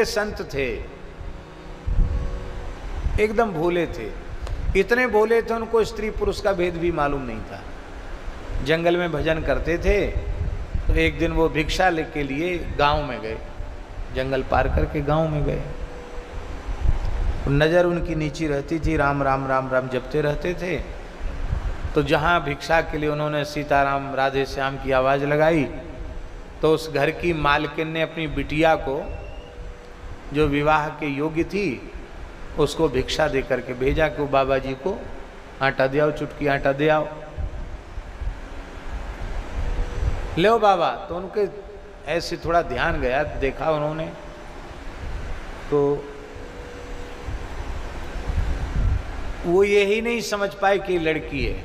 भोले संत थे, एकदम भोले थे। इतने भोले थे उनको स्त्री पुरुष का भेद भी मालूम नहीं था। जंगल में भजन करते थे। तो एक दिन वो भिक्षा के लिए गांव में गए, जंगल पार करके गांव में गए। नज़र उनकी नीची रहती थी, राम राम राम राम जपते रहते थे। तो जहाँ भिक्षा के लिए उन्होंने सीताराम राधे श्याम की आवाज़ लगाई, तो उस घर की मालकिन ने अपनी बिटिया को, जो विवाह के योग्य थी, उसको भिक्षा दे करके भेजा कि वो बाबा जी को आटा दे आओ, चुटकी आटा दे आओ। ले बाबा। तो उनके ऐसे थोड़ा ध्यान गया, देखा उन्होंने, तो वो यही नहीं समझ पाए कि लड़की है।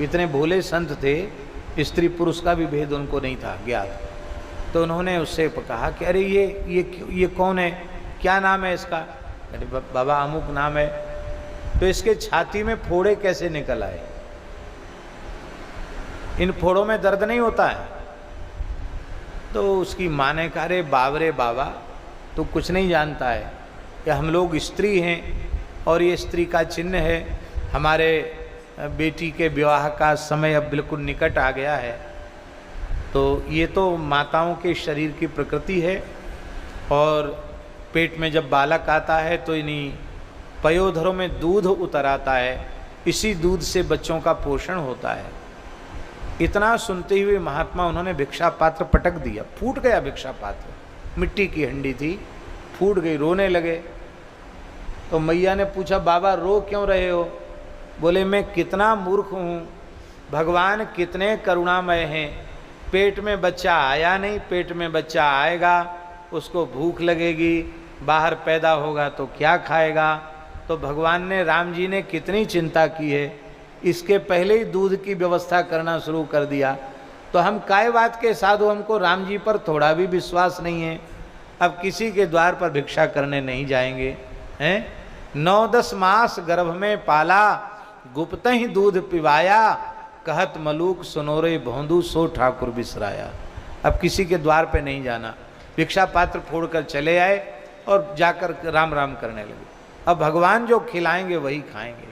इतने भोले संत थे, स्त्री पुरुष का भी भेद उनको नहीं था ज्ञात। तो उन्होंने उससे कहा कि अरे ये कौन है, क्या नाम है इसका? अरे बाबा अमुक नाम है। तो इसके छाती में फोड़े कैसे निकल आए? इन फोड़ों में दर्द नहीं होता है? तो उसकी माँ ने कहा, अरे बाबरे बाबा, तो कुछ नहीं जानता है कि हम लोग स्त्री हैं और ये स्त्री का चिन्ह है। हमारे बेटी के विवाह का समय अब बिल्कुल निकट आ गया है। तो ये तो माताओं के शरीर की प्रकृति है, और पेट में जब बालक आता है तो इन्हीं पयोधरों में दूध उतर आता है, इसी दूध से बच्चों का पोषण होता है। इतना सुनते हुए महात्मा उन्होंने भिक्षा पात्र पटक दिया, फूट गया भिक्षा पात्र। मिट्टी की हंडी थी, फूट गई, रोने लगे। तो मैया ने पूछा, बाबा रो क्यों रहे हो? बोले, मैं कितना मूर्ख हूँ, भगवान कितने करुणामय हैं। पेट में बच्चा आया नहीं, पेट में बच्चा आएगा, उसको भूख लगेगी, बाहर पैदा होगा तो क्या खाएगा? तो भगवान ने, राम जी ने कितनी चिंता की है, इसके पहले ही दूध की व्यवस्था करना शुरू कर दिया। तो हम काय बात के साधु, हमको राम जी पर थोड़ा भी विश्वास नहीं है, अब किसी के द्वार पर भिक्षा करने नहीं जाएंगे। हैं 9-10 मास गर्भ में पाला, गुप्त ही दूध पिवाया, कहत मलूक सुनोरे भोंदू सो ठाकुर बिसराया। अब किसी के द्वार पे नहीं जाना, भिक्षा पात्र फोड़कर चले आए और जाकर राम राम करने लगे। अब भगवान जो खिलाएंगे वही खाएंगे।